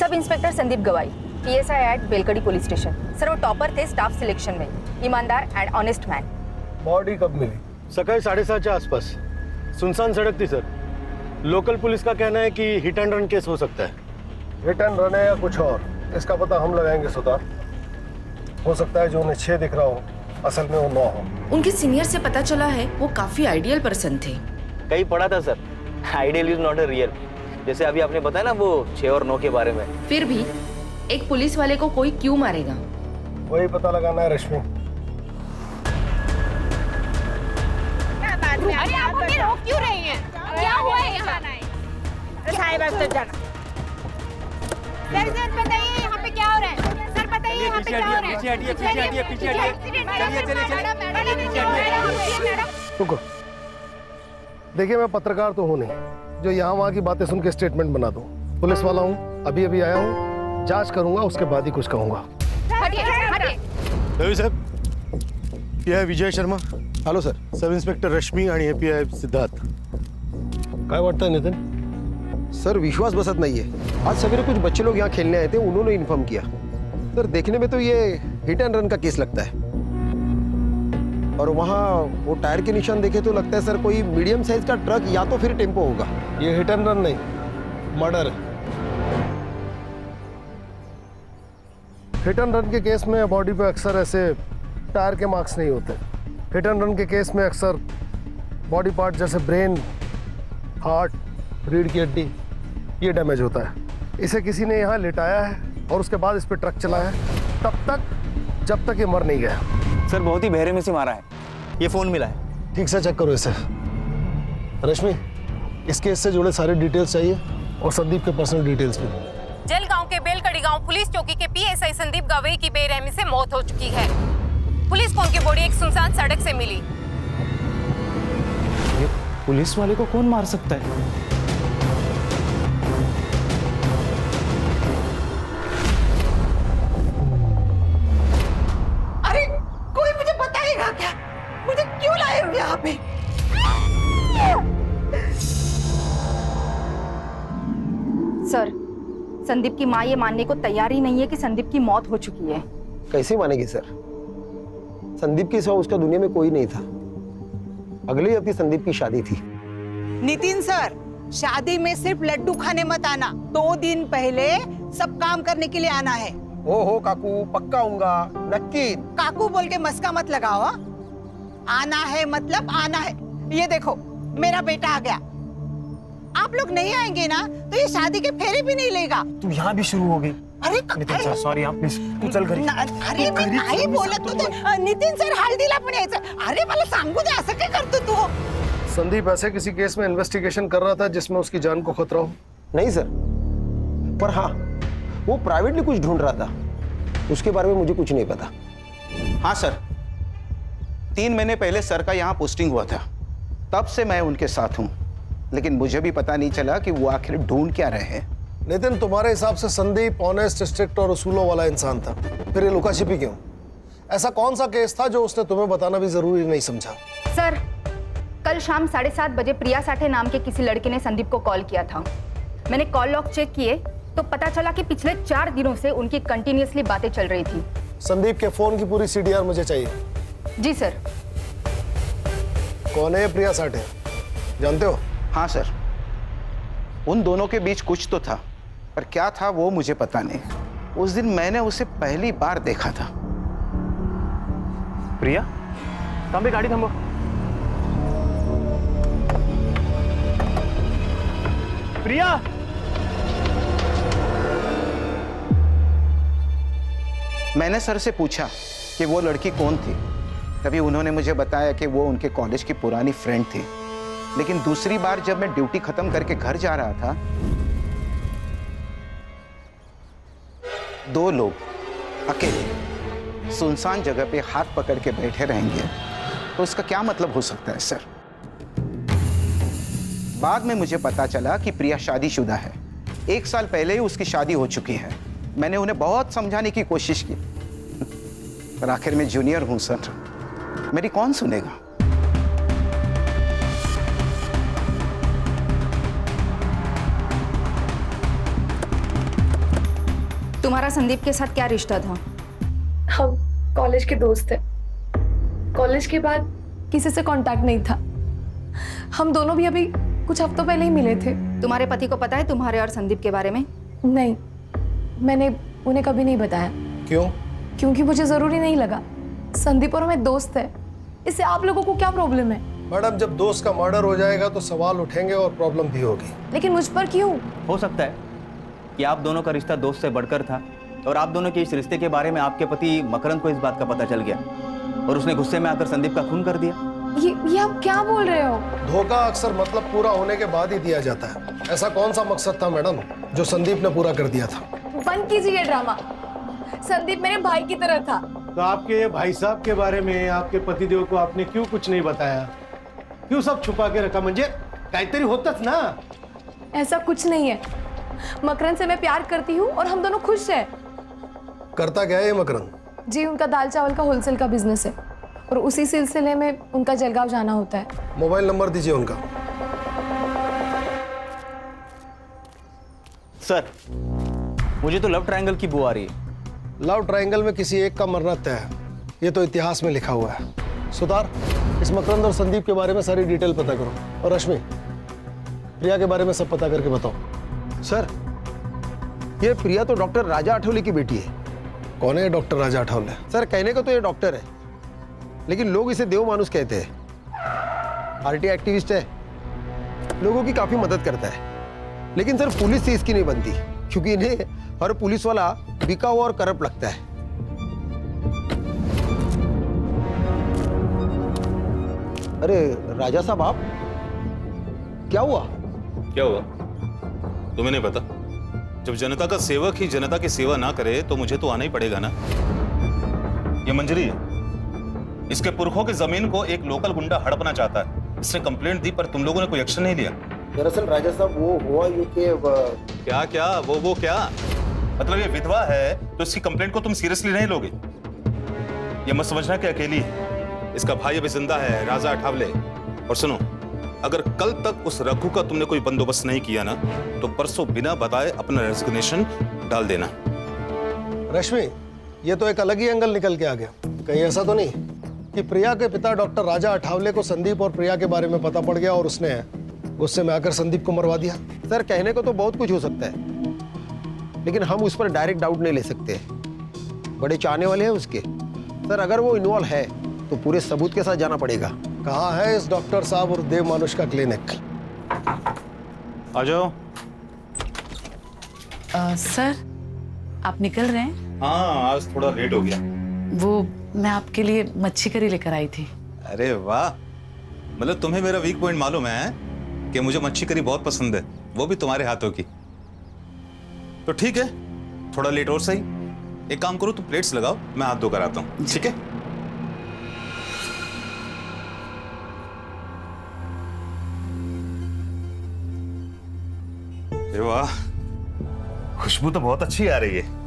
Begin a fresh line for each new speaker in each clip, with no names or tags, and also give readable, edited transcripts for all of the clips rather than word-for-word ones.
सब inspector Sandeep Gawai, PSI at Belkadi police station. Sir वो topper थे स्टाफ सिलेक्शन में, ईमानदार एंड ऑनेस्ट मैन।
बॉडी कब मिली?
सकाळी 7:30 आसपास। सुनसान सड़क थी सर। लोकल पुलिस का कहना है कि हिट एंड रन केस हो सकता है।
हिट एंड रन है या कुछ और, इसका पता हम लगाएंगे सुधार। हो सकता है जो उन्हें 6 दिख रहा हो असल में वो 9 हो।
उनके सीनियर से पता चला है वो काफी आइडियल पर्सन थे।
कहीं पढ़ा था sir, ideal is not a real. जैसे अभी आपने बताया ना वो 6 और 9 के बारे में।
फिर भी एक पुलिस वाले को कोई क्यों मारेगा?
वही पता लगाना है रश्मि।
अरे आप हमें रोक क्यों रही हैं? क्या हुआ है यहाँ? साहिबा तो जाना। सर बताइए यहाँ पे क्या हो रहा है? सर बताइए यहाँ पे क्या हो रहा है? पीछे हटिए, पीछे हटिए, पीछे हटिए। चलिए।
रुको, देखिए मैं पत्रकार तो हूँ नहीं जो यहाँ वहाँ की बातें सुन के स्टेटमेंट बना दूँ। पुलिस वाला हूँ, अभी अभी आया हूँ, जांच करूंगा, उसके बाद ही कुछ कहूँगा।
रवि साहब, यह है Vijay Sharma.
Hello sir.
Sub inspector Rashmi आणि एपीआय सिद्धार्थ।
काय वाटतं नितिन?
सर विश्वास बसत नहीं है। आज सवेरे कुछ बच्चे लोग यहाँ खेलने आए थे, उन्होंने इन्फॉर्म किया। सर देखने में तो ये हिट एंड रन का केस लगता है, और वहाँ वो टायर के निशान देखे तो लगता है सर कोई मीडियम साइज का ट्रक या तो फिर टेम्पो होगा।
ये हिट एंड रन नहीं, मर्डर है। हिट एंड रन के केस में बॉडी पे अक्सर ऐसे टायर के मार्क्स नहीं होते। हिट एंड रन के केस में अक्सर बॉडी पार्ट जैसे ब्रेन, हार्ट, रीढ़ की हड्डी ये डैमेज होता है। इसे किसी ने यहाँ लिटाया है और उसके बाद इस पे ट्रक चलाया है, तब तक जब तक ये मर नहीं गया।
सर बहुत ही बहरे में से मारा है। ये फोन मिला है।
ठीक से चेक करो इसे। रश्मि, इस केस से जुड़े सारे डिटेल्स चाहिए और संदीप के पर्सनल डिटेल्स भी।
जलगांव के बेलकड़ी गांव पुलिस चौकी के पीएसआई संदीप गवई की बेरहमी से मौत हो चुकी है। पुलिस को उनकी बॉडी एक सुनसान सड़क से मिली।
ये पुलिस वाले को कौन मार सकता है?
अरे कोई मुझे बताएगा क्या? मुझे क्यों लाए हो यहाँ पे?
सर, संदीप की माँ ये मानने को तैयार ही नहीं है कि संदीप की मौत हो चुकी है।
कैसे मानेगी सर? संदीप के सिवा उसका दुनिया में कोई नहीं था। अगले हफ्ते संदीप की शादी थी।
नितिन सर, शादी में सिर्फ लड्डू खाने मत आना, 2 दिन पहले सब काम करने के लिए आना है।
हो काकू, पक्का आऊंगा, नक्की।
काकू बोल के मस्का मत लगाओ। आना है मतलब आना है। ये देखो मेरा बेटा आ गया। आप लोग नहीं आएंगे ना तो ये शादी के फेरे भी नहीं लेगा।
तू यहाँ भी शुरू हो गई।
अरे
नितिन सर सॉरी, आप प्लीज तू चल घरी।
अरे मी नाही बोलत होते नितिन सर, हळदीला पण यायचं। अरे मला सांगू दे, असं काय करतो तू?
संदीप ऐसे किसी केस में इन्वेस्टिगेशन कर रहा था जिसमें उसकी जान को खतरा हो?
नहीं सर, पर हाँ वो प्राइवेटली कुछ ढूंढ रहा था, उसके बारे में मुझे कुछ नहीं पता।
हाँ सर, 3 महीने पहले सर का यहाँ पोस्टिंग हुआ था, तब से मैं उनके साथ हूँ, लेकिन मुझे भी पता नहीं चला कि वो आखिर ढूंढ क्या रहे हैं।
नितिन, तुम्हारे हिसाब से संदीप ऑनेस्ट, स्ट्रिक्ट और उसूलों वाला इंसान था, फिर ये लुका छिपी क्यों? ऐसा कौन सा केस था जो उसने तुम्हें बताना भी जरूरी नहीं समझा?
सर, कल शाम 7:30 बजे प्रिया साठे नाम के किसी लड़के ने संदीप को कॉल किया था। मैंने कॉल लॉग चेक किए तो पता चला कि पिछले 4 दिनों से उनकी कंटिन्यूअसली बातें चल रही थी।
संदीप के फोन की पूरी CDR मुझे चाहिए।
जी सर।
कौन है प्रिया साठे, जानते हो?
हाँ सर, उन दोनों के बीच कुछ तो था, पर क्या था वो मुझे पता नहीं। उस दिन मैंने उसे पहली बार देखा था।
प्रिया, थांबे, गाड़ी थांबो। प्रिया,
मैंने सर से पूछा कि वो लड़की कौन थी, तभी उन्होंने मुझे बताया कि वो उनके कॉलेज की पुरानी फ्रेंड थी। लेकिन दूसरी बार जब मैं ड्यूटी खत्म करके घर जा रहा था, 2 लोग अकेले सुनसान जगह पे हाथ पकड़ के बैठे रहेंगे, तो इसका क्या मतलब हो सकता है सर? बाद में मुझे पता चला कि प्रिया शादीशुदा है। 1 साल पहले ही उसकी शादी हो चुकी है। मैंने उन्हें बहुत समझाने की कोशिश की, पर आखिर में जूनियर हूं सर, मेरी कौन सुनेगा?
तुम्हारा संदीप के साथ क्या रिश्ता था?
हम कॉलेज के दोस्त थे। कॉलेज के बाद किसी से कांटेक्ट नहीं था। हम दोनों भी अभी कुछ हफ्तों पहले ही मिले थे।
तुम्हारे पति को पता है तुम्हारे और संदीप के बारे में?
नहीं, मैंने उन्हें कभी नहीं बताया।
क्यों?
क्योंकि मुझे जरूरी नहीं लगा। संदीप और मैं दोस्त है, इससे आप लोगों को क्या प्रॉब्लम है?
मैडम, जब दोस्त का मर्डर हो जाएगा तो सवाल उठेंगे और प्रॉब्लम भी होगी।
लेकिन मुझ पर क्यों?
हो सकता है कि आप दोनों का रिश्ता दोस्त से बढ़कर था और आप दोनों के इस रिश्ते के बारे में आपके पति मकरंद को इस बात का पता चल गया और उसने गुस्से में आकर संदीप का खून कर दिया।
ये आप क्या बोल रहे हो?
धोखा अक्सर मतलब पूरा होने के बाद ही दिया जाता है। ऐसा कौन सा मकसद था मैडम जो संदीप ने पूरा कर दिया था?
बंद कीजिए ड्रामा। संदीप मेरे भाई की तरह था।
तो आपके भाई साहब के बारे में आपके पतिदेव को आपने क्यों कुछ नहीं बताया? क्यों सब छुपा के रखा? म्हणजे काहीतरी होतच ना।
ऐसा कुछ नहीं है। मकरंद से मैं प्यार करती हूँ और हम दोनों खुश हैं।
करता क्या है ये मकरंद?
जी, उनका दाल चावल का होलसेल का बिजनेस है और उसी सिलसिले में उनका जलगांव जाना होता है।
मोबाइल नंबर दीजिए उनका।
सर, मुझे तो लव ट्रायंगल की बू आ रही है।
लव ट्रायंगल में किसी एक का मरना तय है, ये तो इतिहास में लिखा हुआ है। सुतार, इस मकरंद और संदीप के बारे में सारी डिटेल पता करो। और रश्मि, प्रिया के बारे में सब पता करके बताओ।
सर, ये प्रिया तो डॉक्टर राजा आठवले की बेटी है।
कौन है डॉक्टर राजा आठवले?
सर, कहने को तो ये डॉक्टर है, लेकिन लोग इसे देव मानुस कहते हैं। आरटी एक्टिविस्ट है, लोगों की काफी मदद करता है। लेकिन सर, पुलिस से इसकी नहीं बनती, क्योंकि इन्हें हर पुलिस वाला बिका हुआ और करप्ट लगता है। अरे राजा साहब, आप क्या हुआ?
क्या हुआ तुम्हें नहीं पता? जब जनता का सेवक ही जनता की सेवा ना करे तो मुझे तो आना ही पड़ेगा ना। ये मंजरी है, इसके पुरखों की जमीन को एक लोकल गुंडा हड़पना चाहता है। इसने कंप्लेंट दी पर तुम लोगों ने कोई एक्शन नहीं लिया।
दरअसल राजा साहब, वो हुआ ये कि
क्या क्या वो क्या मतलब? ये विधवा है तो इसकी कंप्लेंट को तुम सीरियसली नहीं लोगे? ये मत समझना कि अकेली है, इसका भाई अभी जिंदा है, राजा अठावले। और सुनो, अगर कल तक उस रघु का तुमने कोई बंदोबस्त नहीं किया ना तो परसों बिना बताए अपना रेजिग्नेशन डाल देना।
रश्मि, ये तो एक अलग ही एंगल निकल के आ गया। कहीं ऐसा तो नहीं कि प्रिया के पिता डॉक्टर राजा अठावले को संदीप और प्रिया के बारे में पता पड़ गया और उसने गुस्से में आकर संदीप को मरवा दिया?
सर, कहने को तो बहुत कुछ हो सकता है, लेकिन हम उस पर डायरेक्ट डाउट नहीं ले सकते। बड़े चाहने वाले हैं उसके। सर, अगर वो इन्वॉल्व है तो पूरे सबूत के साथ जाना पड़ेगा।
कहाँ है इस डॉक्टर साहब और देव मानुष का क्लिनिक?
आ जाओ।
सर, आप निकल रहे हैं?
हाँ, आज थोड़ा लेट हो गया।
वो मैं आपके लिए मच्छी करी लेकर आई थी।
अरे वाह, मतलब तुम्हें मेरा वीक पॉइंट मालूम है कि मुझे मच्छी करी बहुत पसंद है, वो भी तुम्हारे हाथों की। तो ठीक है, थोड़ा लेट और सही। एक काम करो, तुम प्लेट्स लगाओ, मैं हाथ धोकर आता हूँ। ठीक है? अरे वाह, खुशबू तो बहुत अच्छी आ रही है।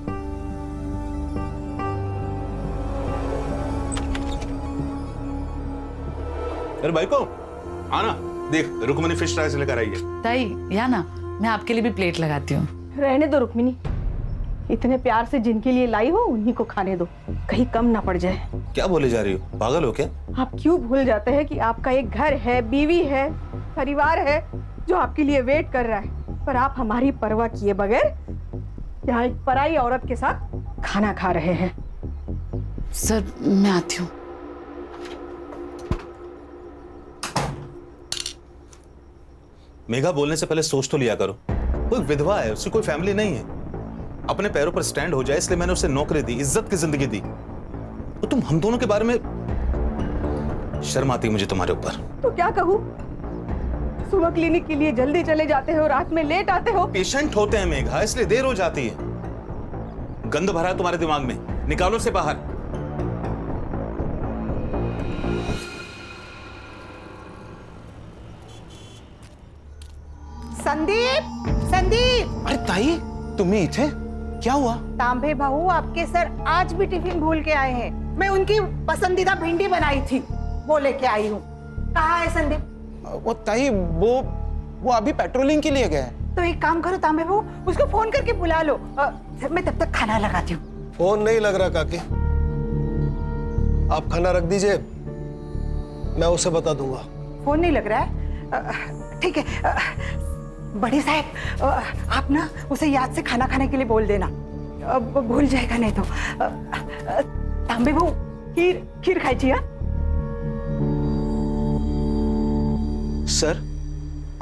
अरे भाई को आना, देख रुक्मिनी फिश फ्राई से लेकर आई है।
ताई, या ना, मैं आपके लिए भी प्लेट लगाती हूँ।
रहने दो रुक्मिनी, इतने प्यार से जिनके लिए लाई हो उन्हीं को खाने दो, कहीं कम ना पड़ जाए।
क्या बोले जा रही हो, पागल हो क्या?
आप क्यों भूल जाते हैं कि आपका एक घर है, बीवी है, परिवार है जो आपके लिए वेट कर रहा है, पर आप हमारी परवाह किए बगैर यहाँ एक पराई औरत के साथ खाना खा रहे हैं।
सर, मैं आती हूँ।
मेघा, बोलने से पहले सोच तो लिया करो। वो एक विधवा है, उसकी कोई फैमिली नहीं है। अपने पैरों पर स्टैंड हो जाए इसलिए मैंने उसे नौकरी दी, इज्जत की जिंदगी दी। तो तुम हम दोनों के बारे में, शर्म आती मुझे तुम्हारे ऊपर।
तो क्या कहूँ, सुबह क्लिनिक के लिए जल्दी चले जाते हो, रात में लेट आते हो।
पेशेंट होते हैं मेघा, इसलिए देर हो जाती है। गंद भरा है तुम्हारे दिमाग में, निकालो से बाहर।
संदीप, संदीप!
अरे ताई, तुम्ही इथे? क्या हुआ?
तांबे भाऊ आपके सर आज भी टिफिन भूल के आए हैं। मैं उनकी पसंदीदा भिंडी बनाई थी, वो लेके आई हूँ। कहाँ है संदीप?
वो ताई, वो अभी पेट्रोलिंग के लिए गए।
तो एक काम करो तांबे बहू, उसको फोन करके बुला लो। मैं तब तक खाना लगाती हूँ।
फोन नहीं लग रहा काकी, आप खाना रख दीजिए, मैं उसे बता दूंगा।
फोन नहीं लग रहा है? ठीक है। बड़े साहब, आप ना उसे याद से खाना खाने के लिए बोल देना, भूल जाएगा नहीं तो। तांबे बहू, खीर खाई छिया?
सर,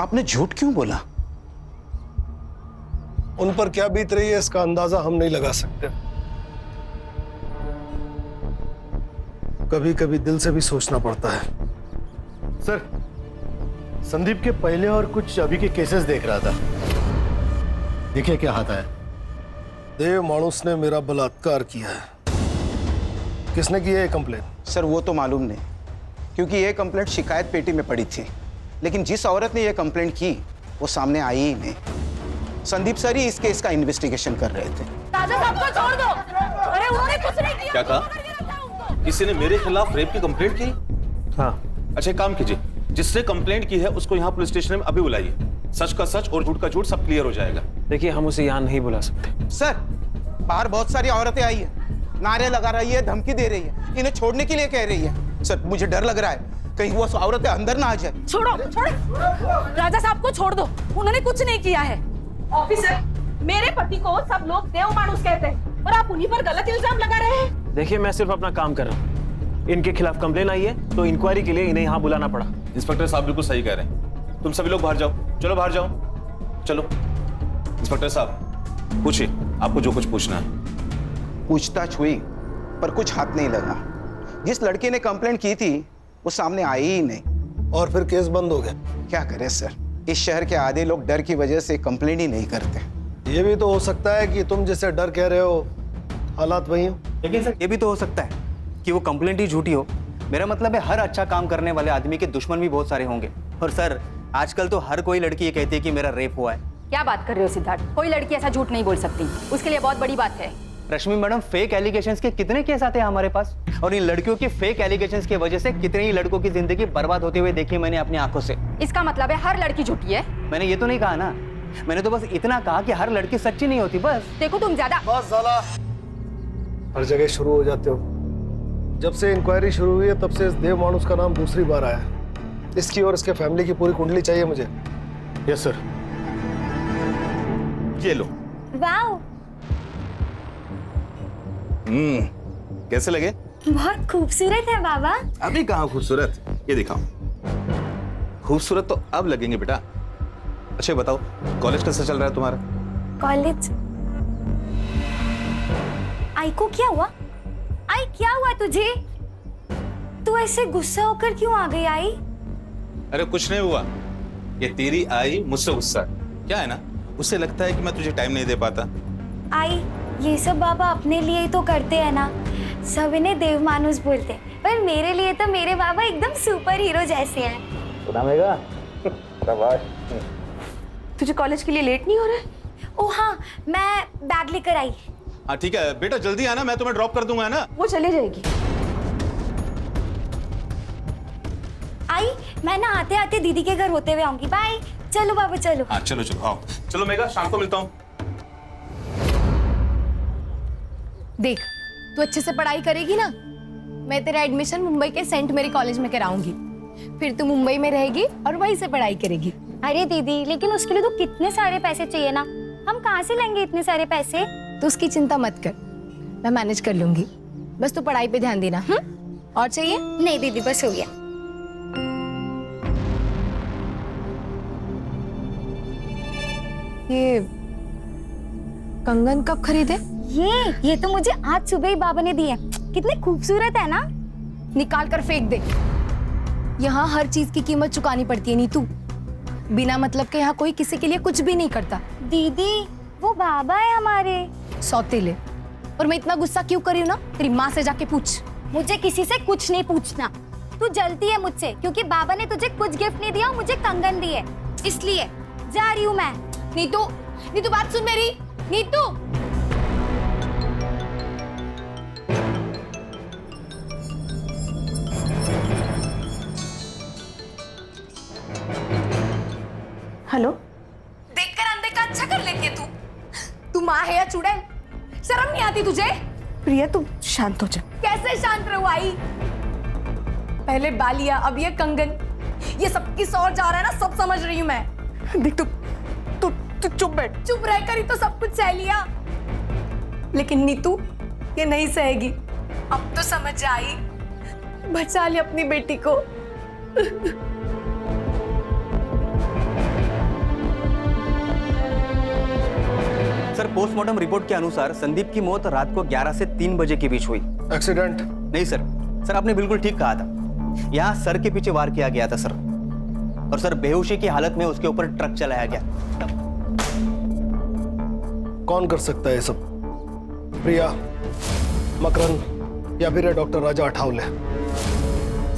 आपने झूठ क्यों बोला?
उन पर क्या बीत रही है इसका अंदाजा हम नहीं लगा सकते। कभी कभी दिल से भी सोचना पड़ता है।
सर, संदीप के पहले और कुछ अभी के केसेस देख रहा था, देखिए क्या हाथ आया।
देव मानुस ने मेरा बलात्कार किया है। किसने की है कंप्लेन?
सर, वो तो मालूम नहीं, क्योंकि ये कंप्लेंट शिकायत पेटी में पड़ी थी, लेकिन जिस औरत ने ये कंप्लेंट की वो सामने आई ही नहीं। संदीप सर ही इस केस का इन्वेस्टिगेशन कर रहे थे।
राजा साहब को छोड़ दो। अरे उन्होंने कुछ नहीं किया।
क्या कहा? किसी ने मेरे खिलाफ रेप की कंप्लेंट की?
हाँ।
अच्छा, एक काम कीजिए, जिसने कंप्लेंट की है उसको यहाँ पुलिस स्टेशन में अभी बुलाइए। सच का सच और झूठ का झूठ सब क्लियर हो जाएगा।
देखिए, हम उसे यहाँ नहीं बुला सकते।
सर, बाहर बहुत सारी औरतें आई है, नारे लगा रही है, धमकी दे रही है, इन्हें छोड़ने के लिए कह रही है। सर, मुझे डर लग रहा है कहीं वो औरतें अंदर ना आ जाए।
छोड़ो, राजा साहब को छोड़ दो, उन्होंने कुछ नहीं किया है।
ऑफिसर, मेरे पति को सब लोग देव मानुस कहते हैं और आप उन्हीं पर गलत इल्जाम लगा रहे हैं।
देखिए, मैं सिर्फ अपना काम कर रहा हूँ। इनके खिलाफ कंप्लेन आई है तो इंक्वायरी के लिए इन्हें यहाँ बुलाना पड़ा।
इंस्पेक्टर साहब बिल्कुल सही कह रहे हैं। तुम सभी लोग बाहर जाओ, चलो बाहर जाओ, चलो। इंस्पेक्टर साहब, पूछिए, आपको जो कुछ पूछना है।
पूछताछ हुई पर कुछ हाथ नहीं लगा। जिस लड़के ने कंप्लेंट की थी वो सामने आई ही नहीं,
और फिर केस बंद हो गया।
क्या करें सर, इस शहर के आधे लोग डर की वजह से कंप्लेंट ही नहीं करते।
ये भी तो हो सकता है कि तुम जैसे डर कह रहे हो हालात वही हो।
लेकिन सर, ये भी तो हो सकता है कि वो कंप्लेंट ही झूठी हो। मेरा मतलब है, हर अच्छा काम करने वाले आदमी के दुश्मन भी बहुत सारे होंगे। और सर, आजकल तो हर कोई लड़की ये कहती है कि मेरा रेप हुआ है।
क्या बात कर रहे हो सिद्धार्थ? कोई लड़की ऐसा झूठ नहीं बोल सकती, उसके लिए बहुत बड़ी बात है।
रश्मि मैडम, फेक एलिगेशंस के कितने केस आते हैं हमारे पास, और इन लड़कियों के फेक एलिगेशंस की वजह से कितने ही लड़कों की जिंदगी बर्बाद होते हुए देखी मैंने अपनी आंखों से।
इसका मतलब है हर लड़की झूठी है?
मैंने ये तो नहीं कहा ना, मैंने तो बस इतना कहा कि हर लड़की सच्ची नहीं होती, बस।
देखो तुम ज्यादा
बस साला, हर जगह शुरू हो जाते हो। जब से इंक्वायरी शुरू हुई है तब से इस देव मानुस का नाम दूसरी बार आया है। इसकी और इसके फैमिली की पूरी कुंडली चाहिए मुझे।
Yes sir.
ये लो।
वाओ,
कैसे लगे?
बहुत खूबसूरत है बाबा।
अभी कहाँ खूबसूरत, ये दिखाओ। खूबसूरत तो अब लगेंगे बेटा। अच्छा बताओ, कॉलेज कैसा चल रहा है तुम्हारा?
कॉलेज? आई को क्या हुआ? आई, क्या हुआ तुझे? तू ऐसे गुस्सा होकर क्यों आ गई आई?
अरे कुछ नहीं हुआ, ये तेरी आई मुझसे गुस्सा। क्या है ना, उससे लगता है कि मैं तुझे टाइम नहीं दे पाता।
आई, ये सब बाबा अपने लिए ही तो करते हैं ना, सब इन्हें देव मानुस बोलते हैं, पर मेरे लिए तो मेरे बाबा एकदम सुपर हीरो जैसे हैं।
सुनाएगा?
तुझे कॉलेज के लिए लेट नहीं हो रहा है?
ओह हाँ, मैं बैग लेकर आई।
हाँ ठीक है बेटा, जल्दी आना, मैं तुम्हें ड्रॉप कर दूंगा, है ना?
वो चले जाएगी।
आई, मैं ना आते आते दीदी के घर होते हुए आऊंगी। बाय। चलो बाबा, चलो।
हाँ चलो चलो, आओ। चलो मेघा, शाम को मिलता हूँ।
देख, तू अच्छे से पढ़ाई करेगी ना, मैं तेरा एडमिशन मुंबई के सेंट मेरी कॉलेज में कराऊंगी। फिर तू मुंबई में रहेगी और वहीं से पढ़ाई करेगी।
अरे दीदी, लेकिन उसके लिए तो कितने सारे पैसे चाहिए ना, हम कहाँ से लेंगे इतने सारे पैसे?
तो उसकी चिंता मत कर, मैं मैनेज कर लूंगी। बस तू पढ़ाई पे ध्यान देना। और चाहिए?
नहीं दीदी, बस हो गया।
ये कंगन कब खरीदे?
ये तो मुझे आज सुबह ही बाबा ने दिए। कितने खूबसूरत है ना।
निकाल कर फेंक दे। यहाँ हर चीज की कीमत चुकानी पड़ती है नीतू। बिना मतलब के यहाँ कोई किसी के लिए कुछ भी नहीं करता।
दीदी, वो बाबा है हमारे।
सौतेले। और मैं इतना गुस्सा क्यों कर रही हूँ ना, तेरी माँ से जाके पूछ।
मुझे किसी से कुछ नहीं पूछना। तू जलती है मुझसे क्योंकि बाबा ने तुझे कुछ गिफ्ट नहीं दिया, मुझे कंगन दिए, इसलिए जा रही हूँ मैं।
नीतू, नीतू बात सुन मेरी। नीतू,
हेलो।
देखकर अंधे माँ है या चुड़ैल? शर्म नहीं आती तुझे?
प्रिया तुम शांत हो जा।
कैसे शांत रहूं आई? पहले बालिया, अब ये कंगन, ये सब किस और जा रहा है ना, सब समझ रही हूं मैं।
देख तू चुप बैठ।
चुप रहकर ही तो सब कुछ सह लिया, लेकिन नीतू ये नहीं सहेगी। अब तो समझ आई, बचा ली अपनी बेटी को।
सर, पोस्टमार्टम रिपोर्ट के अनुसार संदीप की मौत रात को 11 से 3 बजे के बीच हुई।
एक्सीडेंट?
नहीं सर, सर आपने बिल्कुल ठीक कहा था। यहाँ सर के पीछे वार किया गया था सर, और सर बेहोशी की हालत में उसके ऊपर ट्रक चलाया गया।
कौन कर सकता है ये सब? प्रिया, मकरन, या फिर ये डॉक्टर राजा अठावले?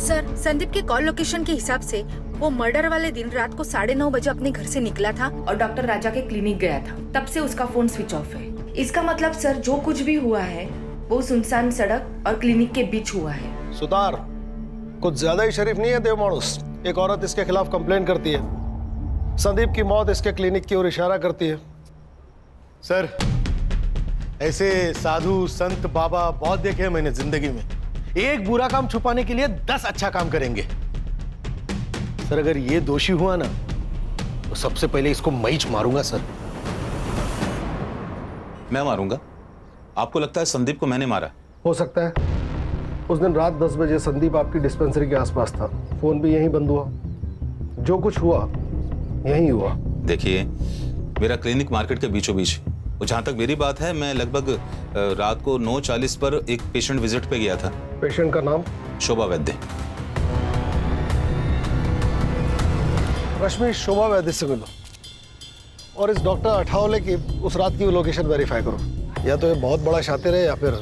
सर, संदीप के कॉल लोकेशन के हिसाब से वो मर्डर वाले दिन रात को 9:30 बजे अपने घर से निकला था
और डॉक्टर राजा के क्लिनिक गया था। तब से उसका फोन स्विच ऑफ है। इसका मतलब सर जो कुछ भी हुआ है वो सुनसान सड़क और क्लिनिक के बीच हुआ है।
सुतार, कुछ ज्यादा ही शरीफ नहीं है देव मानुस? एक औरत इसके खिलाफ कंप्लेन करती है, संदीप की मौत इसके क्लिनिक की ओर इशारा करती है।
सर, ऐसे साधु संत बाबा बहुत देखे हैं मैंने जिंदगी में। एक बुरा काम छुपाने के लिए 10 अच्छा काम करेंगे। सर, अगर ये दोषी हुआ ना तो सबसे पहले इसको मैं ही मारूंगा सर।
मैं मारूंगा? आपको लगता है संदीप को मैंने मारा?
हो सकता है। उस दिन रात 10 बजे संदीप आपकी डिस्पेंसरी के आसपास था, फोन भी यहीं बंद हुआ, जो कुछ हुआ यहीं हुआ।
देखिए, मेरा क्लिनिक मार्केट के बीचों बीच, और जहां तक मेरी बात है, मैं लगभग रात को 9:40 पर एक पेशेंट विजिट पे गया था।
पेशेंट का नाम?
शोभा वैद्य।
रश्मि, शोभा वैद्य से मिलो और इस डॉक्टर अठावले की उस रात की लोकेशन वेरीफाई करो। या तो ये बहुत बड़ा शातिर है या फिर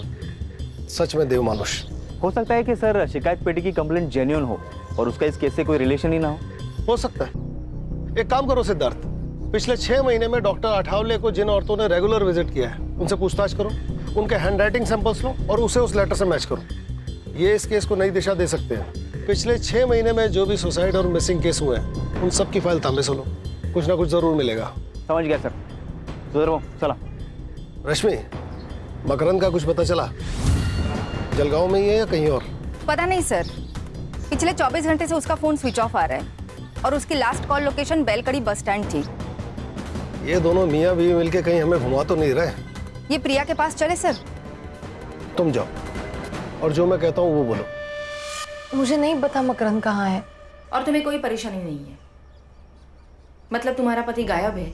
सच में देव मानुष।
हो सकता है कि सर शिकायत पेटी की कंप्लेंट जेन्युइन हो और उसका इस केस से कोई रिलेशन ही ना
हो सकता है। एक काम करो सिद्धार्थ, पिछले 6 महीने में डॉक्टर अठावले को जिन औरतों ने रेगुलर विजिट किया है उनसे पूछताछ करो, उनके हैंडराइटिंग सैंपल्स लो और उसे उस लेटर से मैच करो। ये इस केस को नई दिशा दे सकते हैं। पिछले 6 महीने में जो भी सुसाइड और मिसिंग केस हुए हैं उन सब की फाइल तांबे से लो, कुछ ना कुछ जरूर मिलेगा।
समझ गया सर। सुधरो, चला।
रश्मि, मकरंद का कुछ पता चला? जलगांव में ही है या कहीं और?
पता नहीं सर, पिछले 24 घंटे से उसका फोन स्विच ऑफ आ रहा है और उसकी last call location बेलकड़ी bus stand थी।
ये दोनों मियाँ बीवी मिलके कहीं हमें घुमा तो नहीं रहे?
ये प्रिया के पास चले सर?
तुम जाओ और जो मैं कहता हूँ वो बोलो।
मुझे नहीं पता मकरंद कहाँ है।
और तुम्हें कोई परेशानी नहीं है? मतलब तुम्हारा पति गायब है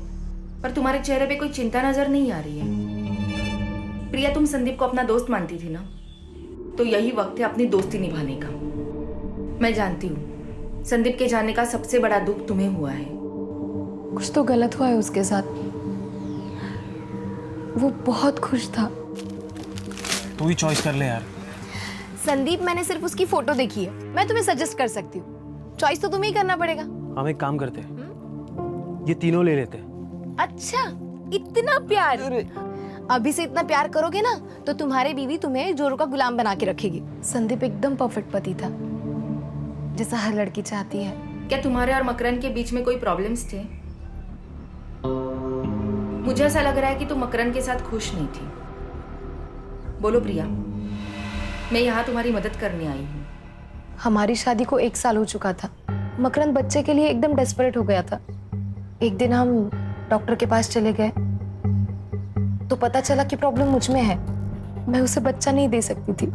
पर तुम्हारे चेहरे पे कोई चिंता नजर नहीं आ रही है। प्रिया, तुम संदीप को अपना दोस्त मानती थी ना, तो यही वक्त है अपनी दोस्ती निभाने का। मैं जानती हूँ संदीप के जाने का सबसे बड़ा दुख तुम्हें हुआ है।
कुछ तो गलत हुआ है उसके साथ। वो बहुत खुश था।
तू ही चॉइस कर ले यार।
संदीप, मैंने सिर्फ उसकी फोटो देखी है, मैं तुम्हें सजेस्ट कर सकती हूँ। चॉइस तो तुम्हें ही करना पड़ेगा।
हम एक काम करते, ये तीनों ले लेते।
अच्छा, इतना प्यार? अभी से इतना प्यार करोगे ना तो तुम्हारी बीवी तुम्हें जोरों का गुलाम बना के रखेगी। संदीप एकदम परफेक्ट पति था, जैसा हर लड़की चाहती है।
क्या तुम्हारे और मकरन के बीच में कोई प्रॉब्लम्स थे? मुझे ऐसा लग रहा है कि तुम मकरन के साथ खुश नहीं थी। बोलो प्रिया, मैं यहाँ तुम्हारी मदद करने आई हूँ।
हमारी शादी को 1 साल हो चुका था। मकरन बच्चे के लिए एकदम डेस्परेट हो गया था। एक दिन हम डॉक्टर के पास चले गए तो पता चला कि प्रॉब्लम मुझ में है, मैं उसे बच्चा नहीं दे सकती थी।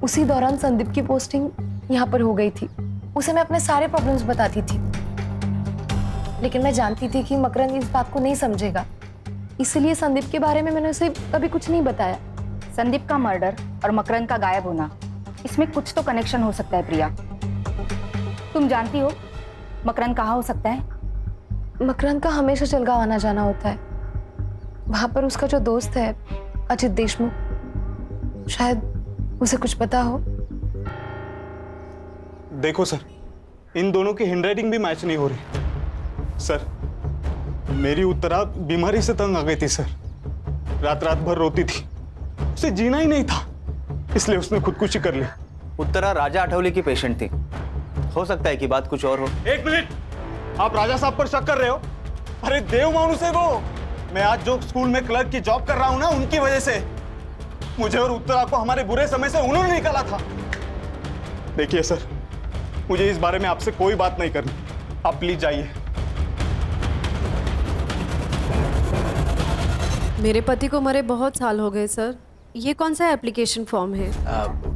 उसी दौरान संदीप की पोस्टिंग यहाँ पर हो गई थी। उसे मैं अपने सारे प्रॉब्लम्स बताती थी, लेकिन मैं जानती थी कि मकरन इस बात को नहीं समझेगा, इसलिए संदीप के बारे में मैंने उसे कभी कुछ नहीं बताया।
संदीप का मर्डर और मकरन का गायब होना, इसमें कुछ तो कनेक्शन हो सकता है प्रिया। तुम जानती हो मकरन कहाँ हो सकता है?
मकरन का हमेशा जलगांव आना जाना होता है। वहां पर उसका जो दोस्त है अजित देशमुख, शायद उसे कुछ पता हो।
देखो सर, इन दोनों की हैंडराइटिंग भी मैच नहीं हो रही। सर, मेरी उत्तरा बीमारी से तंग आ गई थी सर। रात रात भर रोती थी, उसे जीना ही नहीं था, इसलिए उसने खुदकुशी कर ली।
उत्तरा राजा अठावले की पेशेंट थी, हो सकता है कि बात कुछ और हो।
1 मिनट, आप राजा साहब पर शक कर रहे हो? अरे देव मानुस है वो, मैं आज जो स्कूल में क्लर्क की जॉब कर रहा हूं ना, उनकी वजह से मुझे और उत्तरा को हमारे बुरे समय से उन्होंने निकाला था। देखिए सर, मुझे इस बारे में आपसे कोई बात नहीं करनी, आप प्लीज जाइए।
मेरे पति को मरे बहुत साल हो गए सर। ये कौन सा एप्लीकेशन फॉर्म है?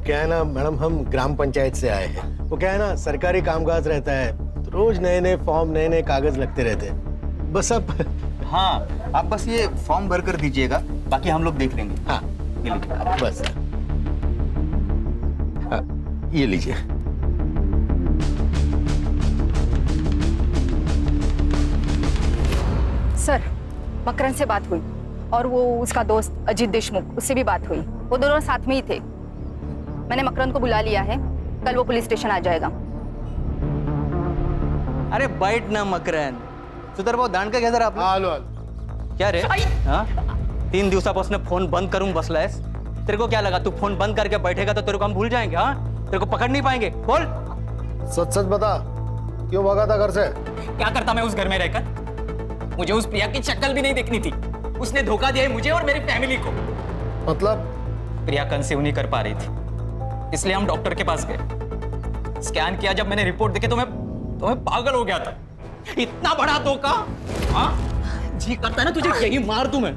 क्या है ना मैडम, हम ग्राम पंचायत से आए हैं। वो क्या है ना, सरकारी कामकाज रहता है, तो रोज नए नए फॉर्म, नए नए कागज लगते रहते हैं। बस अब
हाँ, आप बस ये फॉर्म भर कर दीजिएगा, बाकी हम लोग देख लेंगे।
हाँ,
ये लीजिए।
बस ये लीजिए।
सर, मकरंद से बात हुई और वो उसका दोस्त अजीत देशमुख, उससे भी बात हुई। वो दोनों साथ में ही थे। मैंने मकरंद को बुला लिया है, कल वो पुलिस स्टेशन आ जाएगा।
अरे बैठ ना मकरंद, सुधर भाऊ दांड का घ्या जरा आपलं.
आलो
क्या रे हाँ 3 दिवसापासून फोन बंद करूं बसलायस. तेरे को क्या लगा तू फोन बंद करके बैठेगा तो तेरे को हम भूल जाएंगे? हाँ तेरे को पकड़ नहीं पाएंगे. बोल
सच सच बता, क्यों भागा था घर से?
क्या करता मैं उस घर में रहकर? मुझे उस प्रिया की शक्ल भी नहीं देखनी थी. उसने धोखा दिया है मुझे और मेरी फैमिली को.
मतलब?
प्रिया कंसीव नहीं कर पा रही थी, इसलिए हम डॉक्टर के पास गए. स्कैन किया, जब मैंने रिपोर्ट देखी तो मैं पागल हो गया था. इतना बड़ा धोखा. हाँ जी करता है ना तुझे यही मार दूं मैं.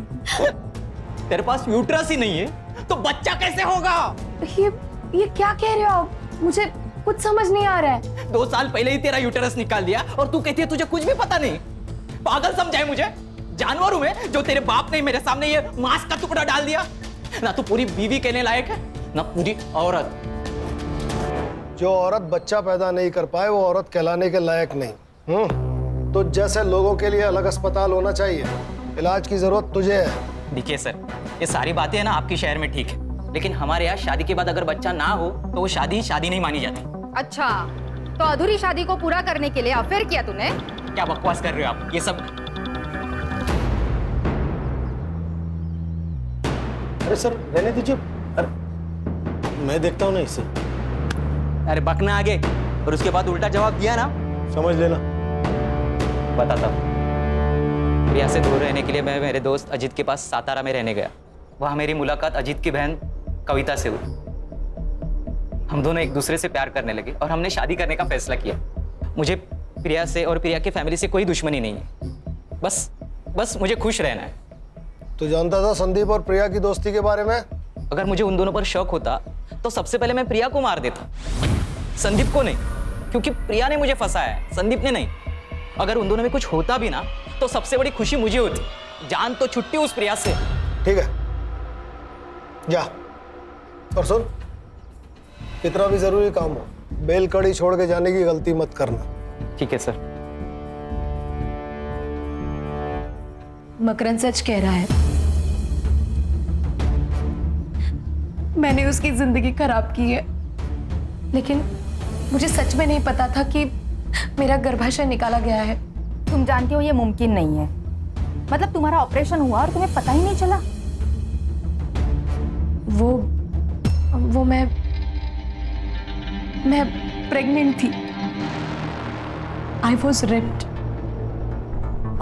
तेरे पास यूट्रस ही नहीं है तो बच्चा कैसे होगा?
ये क्या कह रहे हो आप? मुझे कुछ समझ नहीं आ रहा है.
2 साल पहले ही तेरा यूट्रस निकाल दिया और तू कहती है तुझे कुछ भी पता नहीं. पागल समझाए मुझे? जानवर हूं मैं जो तेरे बाप ने मेरे सामने ये मांस का टुकड़ा डाल दिया. ना तू पूरी बीवी कहने लायक है ना पूरी औरत.
जो औरत बच्चा पैदा नहीं कर पाए वो औरत कहलाने के लायक नहीं. तो जैसे लोगों के लिए अलग अस्पताल होना चाहिए, इलाज की जरूरत तुझे है.
देखिए सर, ये सारी बातें है ना आपके शहर में ठीक है, लेकिन हमारे यहाँ शादी के बाद अगर बच्चा ना हो तो वो शादी नहीं मानी जाती.
अच्छा, तो अधूरी शादी को पूरा करने के लिए अफेयर किया तूने?
क्या बकवास कर रहे हो आप? ये सब
अरे सर रहने दीजिए. अरे मैं देखता हूँ ना इसे.
अरे बकना आगे और उसके बाद उल्टा जवाब दिया ना,
समझ लेना.
बताता हूँ. प्रिया से दूर रहने के लिए मैं मेरे दोस्त अजीत के पास सातारा में रहने गया. वहाँ मेरी मुलाकात अजीत की बहन कविता से हुई. हम दोनों एक दूसरे से प्यार करने लगे और हमने शादी करने का फैसला किया. मुझे प्रिया से और प्रिया की फैमिली से कोई दुश्मनी नहीं है. बस मुझे खुश रहना है.
तू जानता था संदीप और प्रिया की दोस्ती के बारे में?
अगर मुझे उन दोनों पर शक होता तो सबसे पहले मैं प्रिया को मार देता, संदीप को नहीं, क्योंकि प्रिया ने मुझे फंसाया है, संदीप ने नहीं. अगर उन दोनों में कुछ होता भी ना तो सबसे बड़ी खुशी मुझे होती. जान तो छुट्टी उस प्रिया से.
ठीक है जा. और सुन, कितना भी जरूरी काम हो, बेल कड़ी छोड़ के जाने की गलती मत करना.
ठीक है सर.
मकरंद सच कह रहा है. मैंने उसकी जिंदगी खराब की है, लेकिन मुझे सच में नहीं पता था कि मेरा गर्भाशय निकाला गया है.
तुम जानती हो ये मुमकिन नहीं है. मतलब तुम्हारा ऑपरेशन हुआ और तुम्हें पता ही नहीं चला?
वो मैं प्रेग्नेंट थी. आई वॉज रेप्ड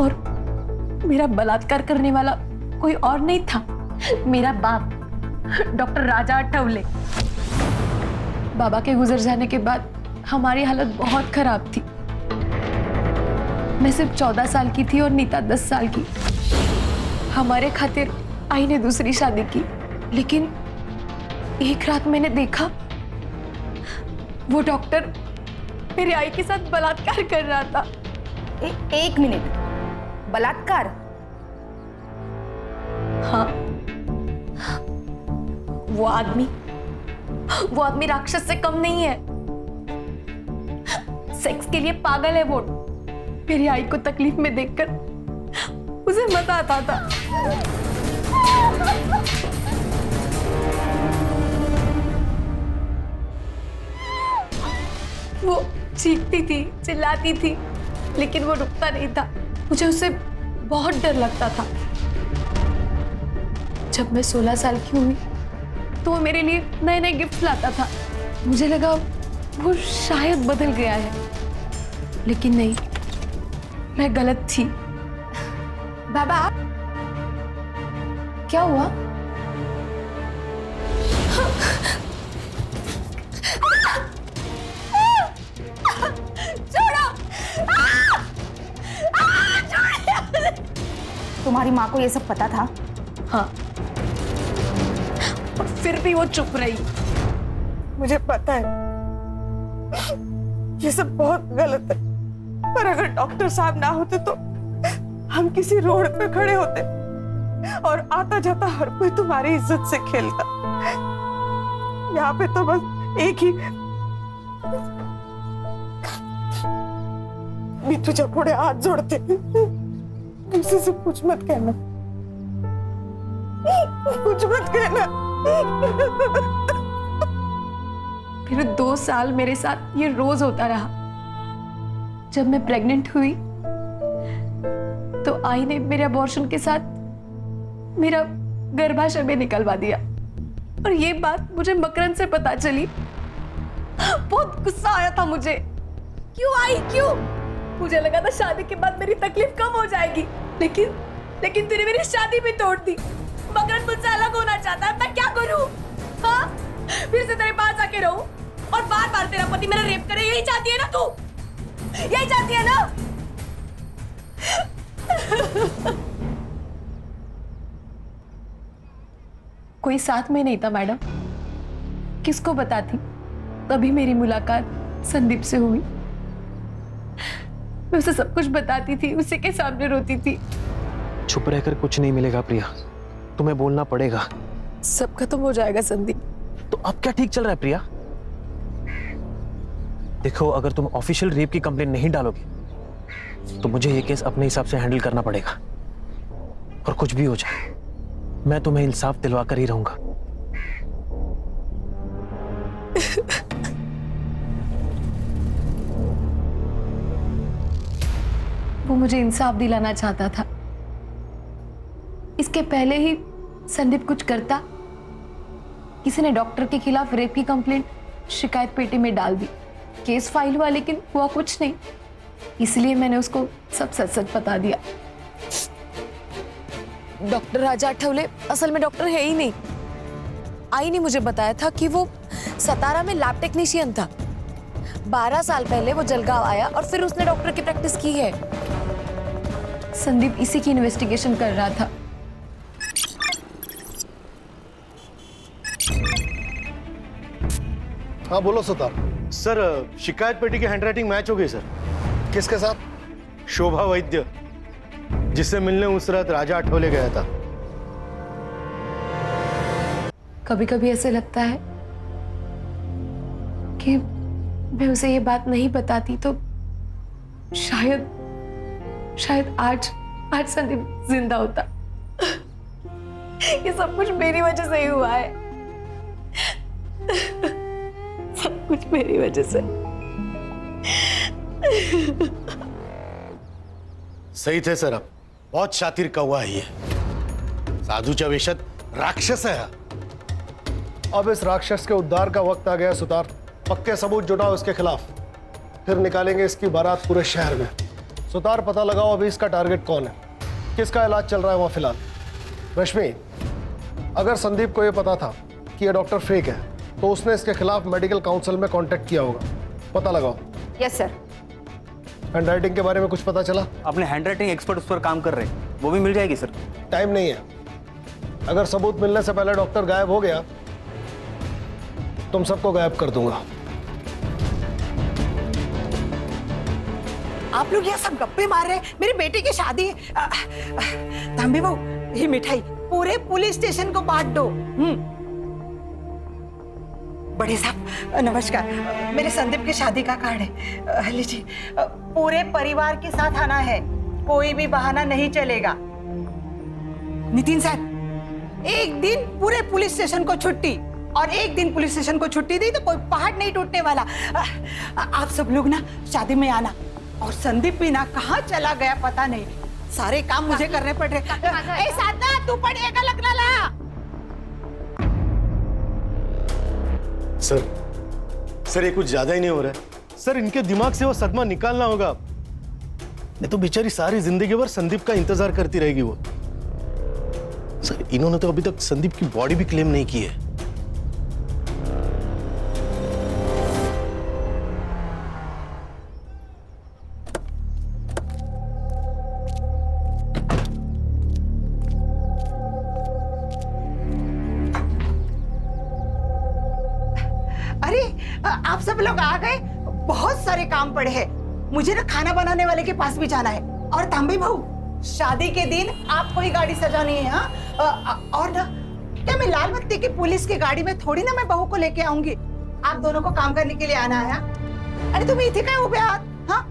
और मेरा बलात्कार करने वाला कोई और नहीं था, मेरा बाप डॉक्टर राजा अठावले. बाबा के गुजर जाने के बाद हमारी हालत बहुत खराब थी. मैं सिर्फ 14 साल की थी और नीता 10 साल की. हमारे खातिर आई ने दूसरी शादी की, लेकिन एक रात मैंने देखा वो डॉक्टर मेरी आई के साथ बलात्कार कर रहा था.
एक मिनट, बलात्कार?
हाँ, वो आदमी राक्षस से कम नहीं है. सेक्स के लिए पागल है वो. मेरी आई को तकलीफ में देखकर उसे मजा आता था. वो चीखती थी, चिल्लाती थी, लेकिन वो रुकता नहीं था. मुझे उससे बहुत डर लगता था. जब मैं 16 साल की हुई तो वो मेरे लिए नए नए गिफ्ट लाता था. मुझे लगा वो शायद बदल गया है, लेकिन नहीं, मैं गलत थी.
बाबा,
क्या हुआ?
तुम्हारी माँ को ये सब पता था?
हाँ, और फिर भी वो चुप रही। मुझे पता है ये सब बहुत गलत है, पर अगर डॉक्टर साहब ना होते तो हम किसी रोड पे खड़े होते और आता जाता हर कोई तुम्हारी इज्जत से खेलता। यहाँ पे तो बस एक ही भी तुझे पुढे हाथ जोड़ते, किसी से कुछ मत कहना, कुछ मत कहना।
फिर 2 साल मेरे साथ ये रोज होता रहा। जब मैं प्रेग्नेंट हुई तो आई ने मेरे अबॉर्शन के साथ मेरा गर्भाशय में निकलवा दिया, और ये बात मुझे मकरंद से पता चली। बहुत गुस्सा आया था मुझे। क्यों आई, क्यों? मुझे लगा था शादी के बाद मेरी तकलीफ कम हो जाएगी, लेकिन तूने मेरी शादी भी तोड़ दी। मकरंद मुझसे अलग होना चाहता है, मैं क्या करूं? हाँ, फिर से तेरे पास आके रहूं और बार बार तेरा पति मेरा रेप करे? यही चाहती है ना तू? यही चाहती है ना? कोई साथ में नहीं था मैडम, किसको बताती? तभी मेरी मुलाकात संदीप से हुई। मैं उसे सब कुछ बताती थी, उसी के सामने रोती थी।
चुप रहकर कुछ नहीं मिलेगा प्रिया, तुम्हें बोलना पड़ेगा।
सब खत्म हो जाएगा संदीप।
तो अब क्या ठीक चल रहा है प्रिया? देखो, अगर तुम ऑफिशियल रेप की कंप्लेंट नहीं डालोगे तो मुझे ये केस अपने हिसाब से हैंडल करना पड़ेगा, और कुछ भी हो जाए मैं तुम्हें इंसाफ दिलवा कर ही रहूंगा।
वो मुझे इंसाफ दिलाना चाहता था। इसके पहले ही संदीप कुछ करता, किसी ने डॉक्टर के खिलाफ रेप की कंप्लेंट शिकायत पेटी में डाल दी, केस फाइल हुआ, लेकिन हुआ कुछ नहीं। इसलिए मैंने उसको सब सच सच बता दिया। डॉक्टर राजा आठवले असल में डॉक्टर है ही नहीं। आई ने मुझे बताया था कि वो सतारा में लैब टेक्नीशियन था। 12 साल पहले वो जलगांव आया और फिर उसने डॉक्टर की प्रैक्टिस की है। संदीप इसी की इन्वेस्टिगेशन कर रहा था।
हाँ बोलो सुतार।
सर, शिकायत पेटी की हैंडराइटिंग मैच हो गई सर।
किसके साथ?
शोभा वैद्य, जिससे मिलने उस रात राजा आठवले गया था।
कभी कभी ऐसे लगता है कि मैं उसे ये बात नहीं बताती तो शायद आज संदीप जिंदा होता। ये सब कुछ मेरी वजह से ही हुआ है। सब कुछ मेरी वजह से।
सही थे सर, आप बहुत शातिर कौवा है ये। साधूच्या वेशात राक्षस है।
अब इस राक्षस के उद्धार का वक्त आ गया सुतार। पक्के सबूत जुटाओ इसके खिलाफ, फिर निकालेंगे इसकी बारात पूरे शहर में। सुतार, पता लगाओ अभी इसका टारगेट कौन है, किसका इलाज चल रहा है वहां फिलहाल। रश्मि, अगर संदीप को यह पता था कि यह डॉक्टर फेक है तो उसने इसके खिलाफ मेडिकल काउंसिल में कांटेक्ट किया होगा, पता लगाओ।
Yes sir.
हैंडराइटिंग के बारे में कुछ पता चला?
अपने हैंडराइटिंग एक्सपर्ट उस पर काम कर रहे हैं, वो भी मिल जाएगी सर।
टाइम नहीं है, अगर सबूत मिलने से पहले डॉक्टर गायब हो गया तुम सबको गायब कर दूंगा।
आप लोग यहाँ सब गप्पे मार रहे हैं, मेरी बेटी की शादी है। तांबे बहू, ये मिठाई पूरे पुलिस स्टेशन को बांट दो। बड़े साहब नमस्कार, मेरे संदीप की शादी का कार्ड है, लीजिए। पूरे परिवार के साथ आना है, कोई भी बहाना नहीं चलेगा। नितिन साहब, एक दिन पूरे पुलिस स्टेशन को छुट्टी, और एक दिन पुलिस स्टेशन को छुट्टी दी तो कोई पहाड़ नहीं टूटने वाला। आप सब लोग ना शादी में आना। और संदीप भी ना कहाँ चला गया पता नहीं, सारे काम मुझे करने पड़ रहे। ए साधना, तू पढ़िएगा लगना ला।
सर ये कुछ ज्यादा ही नहीं हो रहा है सर। इनके दिमाग से वो सदमा निकालना होगा, नहीं तो बेचारी सारी जिंदगी भर संदीप का इंतजार करती रहेगी वो। सर इन्होंने तो अभी तक संदीप की बॉडी भी क्लेम नहीं की है।
अरे आप सब लोग आ गए। बहुत सारे काम पड़े हैं। मुझे ना खाना बनाने वाले के पास भी जाना है। और तांबे बहू, शादी के दिन आपको ही गाड़ी सजानी है। हाँ, और ना क्या मैं लाल बत्ती की पुलिस की गाड़ी में थोड़ी ना मैं बहू को लेके आऊंगी। आप दोनों को काम करने के लिए आना है। अरे तुम इथे काय उभे आहात? हाँ,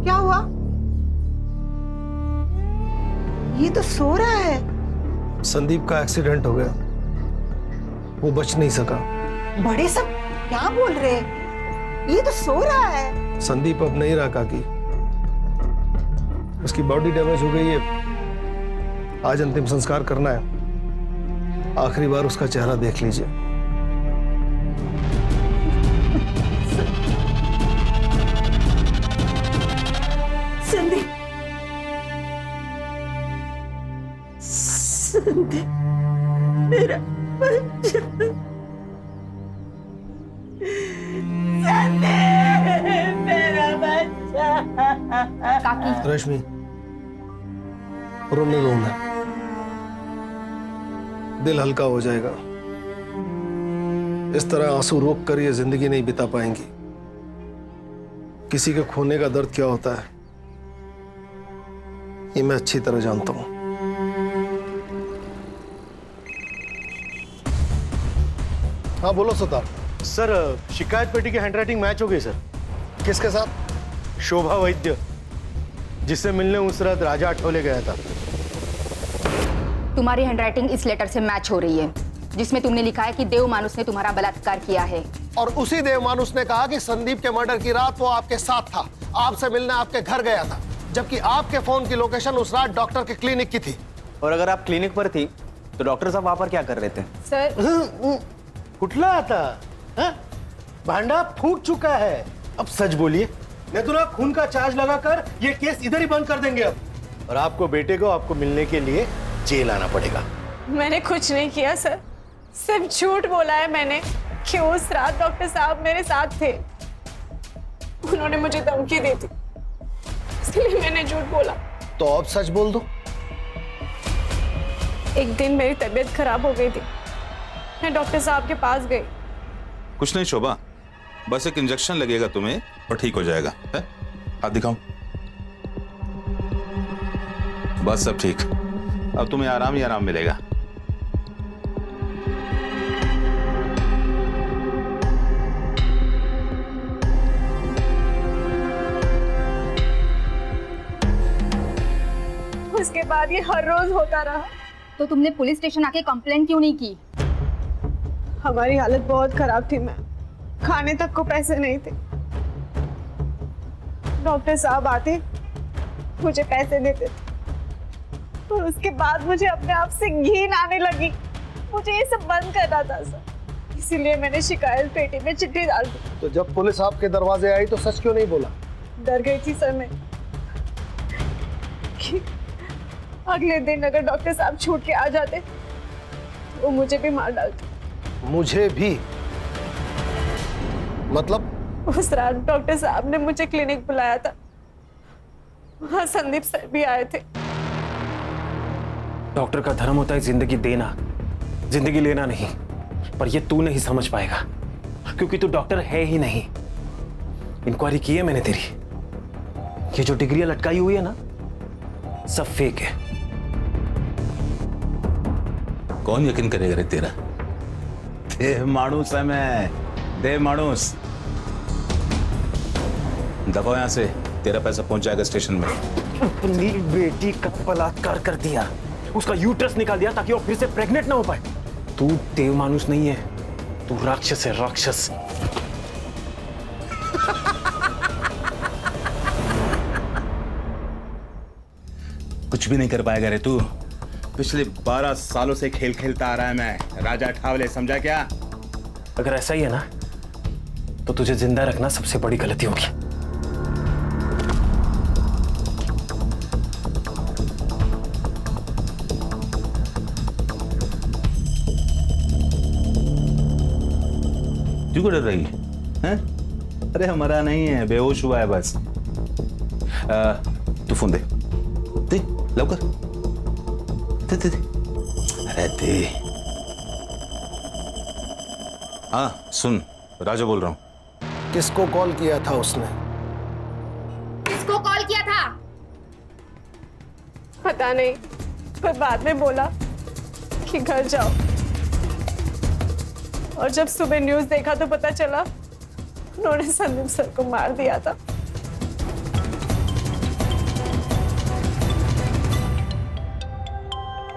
क्या हुआ? ये तो सो रहा है।
संदीप का एक्सीडेंट हो गया, वो बच नहीं सका।
बड़े सब क्या बोल रहे हैं? ये तो सो रहा है।
संदीप अब नहीं रहा काकी, उसकी बॉडी डैमेज हो गई है। आज अंतिम संस्कार करना है। आखिरी बार उसका चेहरा देख लीजिए।
संदीप, संदीप मेरा बच्चा, संदीप मेरा बच्चा।
काकी,
रश्मि, रोने दो ना, दिल हल्का हो जाएगा। इस तरह आंसू रोक कर ये जिंदगी नहीं बिता पाएंगी। किसी के खोने का दर्द क्या होता है ये मैं अच्छी तरह जानता हूं। हाँ बोलो सुतार।
सर शिकायत पेटी की हैंडराइटिंग मैच हो गई सर।
किसके साथ?
शोभा वैद्य, जिससे मिलने उस रात राजा आठवले गया था।
तुम्हारी हैंडराइटिंग इस लेटर से मैच हो रही है जिसमें तुमने लिखा है कि देव मानुस ने तुम्हारा बलात्कार किया है।
और उसी देव मानुस ने कहा कि संदीप के मर्डर की रात वो आपके साथ था, आपसे मिलने आपके घर गया था, जबकि आपके फोन की लोकेशन उस रात डॉक्टर के क्लिनिक की थी।
और अगर आप क्लिनिक पर थी तो डॉक्टर साहब वहां पर क्या कर रहे थे?
सर,
कुठला आता हाँ? भांडा फूट चुका है। अब सच बोलिए, नहीं तो ना खून का चार्ज लगाकर ये केस इधर ही बंद कर देंगे अब। और आपको बेटे को आपको मिलने के लिए जेल आना पड़ेगा।
मैंने कुछ नहीं किया सर, सिर्फ झूठ बोला है मैंने कि उस रात डॉक्टर साहब मेरे साथ थे। उन्होंने मुझे धमकी दी थी, इसलिए मैंने झूठ बोला।
तो अब सच बोल दो।
एक दिन मेरी तबीयत खराब हो गई थी, मैं डॉक्टर साहब के पास गई।
कुछ नहीं शोभा, बस एक इंजेक्शन लगेगा तुम्हें और ठीक हो जाएगा। है? हाथ दिखाओ। बस सब ठीक। अब तुम्हें आराम ही आराम मिलेगा।
उसके बाद ये हर रोज होता रहा।
तो तुमने पुलिस स्टेशन आके कंप्लेंट क्यों नहीं की?
हमारी हालत बहुत खराब थी मैम, खाने तक को पैसे नहीं थे। डॉक्टर साहब आते, मुझे पैसे देते और उसके बाद मुझे अपने आप से घिन आने लगी। मुझे ये सब बंद करना था सर, इसीलिए मैंने शिकायत पेटी में चिट्ठी डाल दी।
तो जब पुलिस आपके दरवाजे आई तो सच क्यों नहीं बोला?
डर गई थी सर मैं कि अगले दिन अगर डॉक्टर साहब छूट के आ जाते तो वो मुझे भी मार डालते।
मुझे भी? मतलब?
उस रात डॉक्टर साहब ने मुझे क्लिनिक बुलाया था, वहां संदीप सर भी आए थे।
डॉक्टर का धर्म होता है जिंदगी देना, जिंदगी लेना नहीं। पर ये तू नहीं समझ पाएगा क्योंकि तू डॉक्टर है ही नहीं। इंक्वायरी की है मैंने तेरी, ये जो डिग्रियां लटकाई हुई है ना सब फेक है।
कौन यकीन करेगा रे तेरा? देव मानुस है मैं, देव मानुस। दफा यहां से, तेरा पैसा पहुंच जाएगा स्टेशन में।
अपनी बेटी का बलात्कार कर दिया, उसका यूट्रस निकाल दिया ताकि वो फिर से प्रेग्नेंट ना हो पाए। तू देव मानुस नहीं है, तू राक्षस है, राक्षस।
कुछ भी नहीं कर पाएगा रे तू। पिछले 12 सालों से खेल खेलता आ रहा है मैं, राजा ठावले, समझा क्या?
अगर ऐसा ही है ना तो तुझे जिंदा रखना सबसे बड़ी गलती होगी।
मम्मी को डर रही है? अरे मरा नहीं है, बेहोश हुआ है बस। तू फोन दे, दे लवकर, दे दे दे। अरे दे। हाँ सुन, राजा बोल रहा हूँ।
किसको कॉल किया था उसने?
किसको कॉल किया था?
पता नहीं, पर बाद में बोला कि घर जाओ। और जब सुबह न्यूज़ देखा तो पता चला उन्होंने संदीप सर को मार दिया था।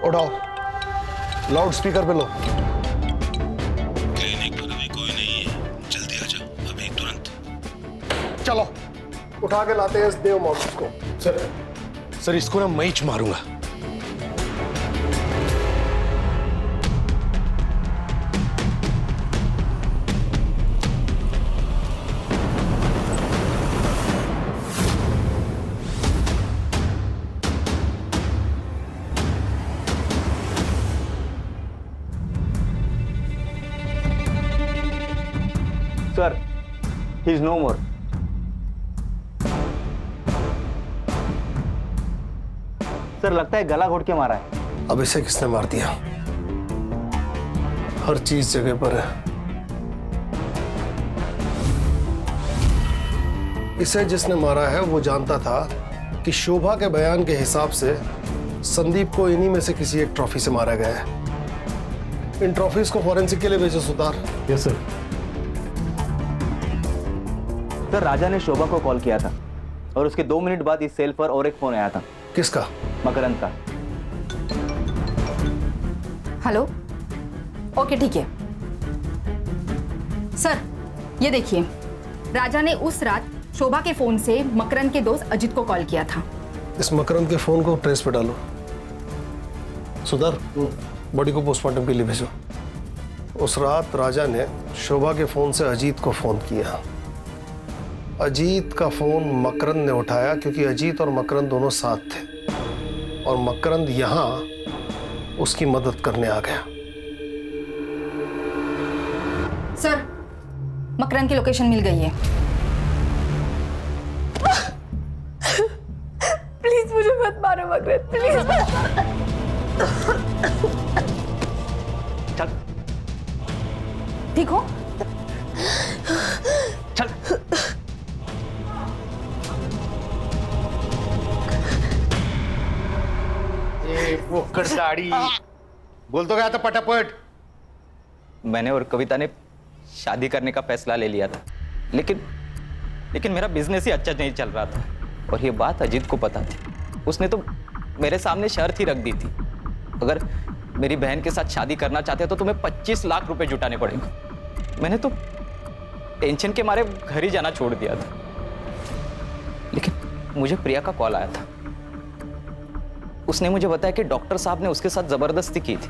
उठाओ, लाउड स्पीकर पे लो।
क्लिनिक पर अभी कोई नहीं है, जल्दी आ जा अभी तुरंत।
चलो उठा के लाते हैं इस देव मानुस को।
सर इसको ना मैं ही मारूंगा।
Sir, he is no more. Sir लगता है गला घोट के मारा है।
अब इसे किसने मार दिया? हर चीज जगह पर है। इसे जिसने मारा है वो जानता था कि शोभा के बयान के हिसाब से संदीप को इन्हीं में से किसी एक ट्रॉफी से मारा गया है। इन ट्रॉफीज को फॉरेंसिक के लिए भेजो Sutar.
Yes sir. Sir Raja ने शोभा को कॉल किया था और उसके 2 मिनट बाद इस सेल पर और एक फोन आया था।
किसका?
मकरंद का।
हेलो, ओके ठीक है सर। ये देखिए, राजा ने उस रात शोभा के फोन से मकरंद के दोस्त अजीत को कॉल किया था।
इस मकरंद के फोन को ट्रेस पे डालो। सुधार, बॉडी को पोस्टमार्टम के लिए भेजो। उस रात राजा ने शोभा के फोन से अजीत को फोन किया। अजीत का फोन मकरंद ने उठाया क्योंकि अजीत और मकरंद दोनों साथ थे और मकरंद यहां उसकी मदद करने आ गया।
सर, मकरंद की लोकेशन मिल गई है।
प्लीज मुझे मत मारो मकरंद, प्लीज।
चल
ठीक हो?
चल।
वो साड़ी बोल तो गया था पटापट।
मैंने और कविता ने शादी करने का फैसला ले लिया था, लेकिन मेरा बिजनेस ही अच्छा नहीं चल रहा था और ये बात अजीत को पता थी। उसने तो मेरे सामने शर्त ही रख दी थी, अगर मेरी बहन के साथ शादी करना चाहते हो तो तुम्हें 25 लाख रुपए जुटाने पड़ेंगे। मैंने तो टेंशन के मारे घर ही जाना छोड़ दिया था, लेकिन मुझे प्रिया का कॉल आया था। उसने मुझे बताया कि डॉक्टर साहब ने उसके साथ जबरदस्ती की थी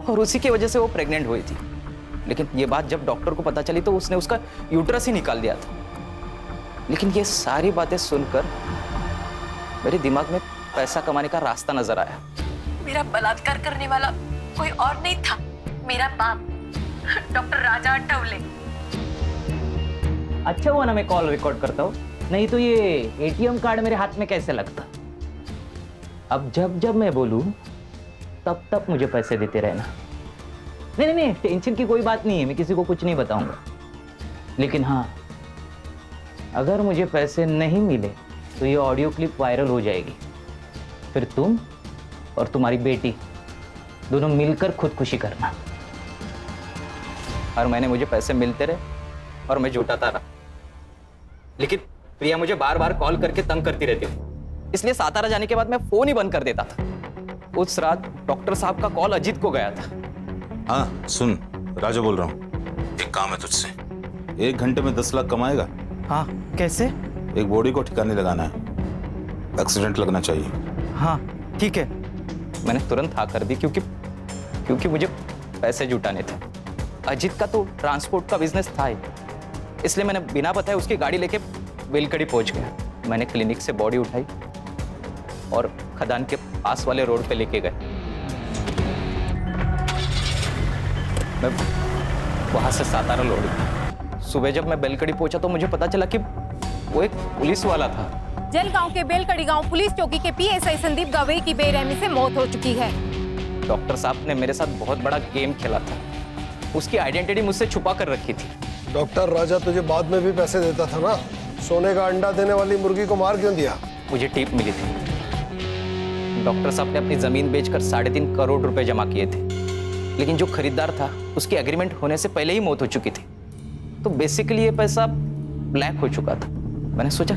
और उसी की वजह से वो प्रेग्नेंट हुई थी। लेकिन ये बात जब डॉक्टर को पता चली तो उसने उसका यूट्रस ही निकाल दिया था। लेकिन ये सारी बातें सुनकर मेरे दिमाग में पैसा कमाने का रास्ता नजर आया।
मेरा बलात्कार करने वाला कोई और नहीं था, मेरा बाप डॉक्टर राजा अठावले।
अच्छा हुआ ना मैं कॉल रिकॉर्ड करता हूँ, नहीं तो ये एटीएम कार्ड मेरे हाथ में कैसे लगता। अब जब मैं बोलूं तब मुझे पैसे देते रहना। नहीं, टेंशन की कोई बात नहीं है, मैं किसी को कुछ नहीं बताऊंगा। लेकिन हाँ, अगर मुझे पैसे नहीं मिले तो ये ऑडियो क्लिप वायरल हो जाएगी, फिर तुम और तुम्हारी बेटी दोनों मिलकर खुदकुशी करना। हर महीने मुझे पैसे मिलते रहे और मैं जुटाता रहा, लेकिन प्रिया मुझे बार बार कॉल करके तंग करती रहती थी, इसलिए सातारा जाने के बाद मैं फोन ही बंद कर देता था। उस रात डॉक्टर साहब का कॉल अजीत को गया था।
हाँ सुन, राजा बोल रहा हूँ, एक काम है तुझसे। 1 घंटे में 10 लाख कमाएगा?
हाँ कैसे?
एक बॉडी को ठिकाने लगाना है, एक्सीडेंट लगना चाहिए।
हाँ ठीक है। मैंने तुरंत हाँ कर दी क्योंकि मुझे पैसे जुटाने थे। अजीत का तो ट्रांसपोर्ट का बिजनेस था ही, इसलिए मैंने बिना बताए उसकी गाड़ी लेके बेलकड़ी पहुंच गया। मैंने क्लिनिक से बॉडी उठाई और खदान के पास वाले रोड पे लेके गए। वहां से सातारा लौटी। सुबह जब मैं बेलकड़ी पहुंचा तो मुझे पता चला कि वो एक पुलिस वाला था।
जलगांव के बेलकड़ी गांव पुलिस चौकी के पीएसआई संदीप गवई की बेरहमी से मौत हो चुकी है।
डॉक्टर साहब ने मेरे साथ बहुत बड़ा गेम खेला था। उसकी आइडेंटिटी मुझसे छुपा कर रखी थी।
डॉक्टर राजा तुझे बाद में भी पैसे देता था ना, सोने का अंडा देने वाली मुर्गी को मार क्यों दिया?
मुझे टिप मिली थी। डॉक्टर साहब ने अपनी जमीन बेचकर 3.5 करोड़ रुपए जमा किए थे, लेकिन जो खरीदार था उसकी एग्रीमेंट होने से पहले ही मौत हो चुकी थी। तो बेसिकली ये पैसा ब्लैक हो चुका था। मैंने सोचा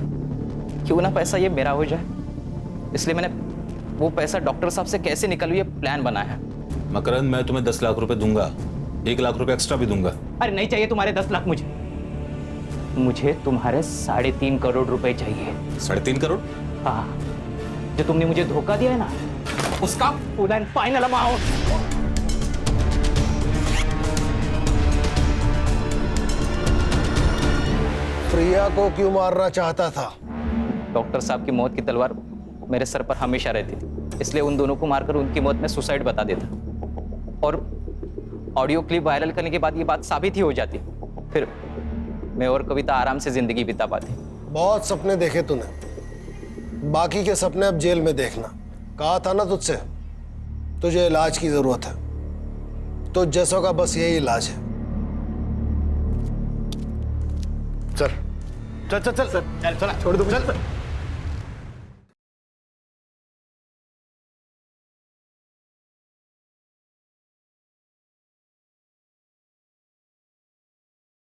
क्यों ना पैसा ये मेरा हो जाए, इसलिए मैंने वो पैसा डॉक्टर साहब से कैसे निकालूं ये प्लान बनाया।
मकरंद, मैं तुम्हें 10 लाख रुपए दूंगा, 1 लाख रुपए एक्स्ट्रा भी दूंगा।
अरे नहीं चाहिए तुम्हारे 10 लाख, मुझे तुम्हारे 3.5 करोड़ रुपए चाहिए।
3.5 करोड़?
हाँ, जो तुमने मुझे धोखा दिया है ना, उसका फुल एंड फाइनल अमाउंट।
प्रिया को क्यों मारना चाहता था?
डॉक्टर साहब की मौत की तलवार मेरे सर पर हमेशा रहती थी, इसलिए उन दोनों को मारकर उनकी मौत में सुसाइड बता देता और ऑडियो क्लिप वायरल करने के बाद ये बात साबित ही हो जाती। फिर मैं और कविता आराम से जिंदगी बिता पाती।
बहुत सपने देखे तूने, बाकी के सपने अब जेल में देखना। कहा था ना तुझसे, तुझे इलाज की जरूरत है। तो जैसों का बस यही इलाज है।
चल चल चल चल चल, चला छोड़ दो, चल।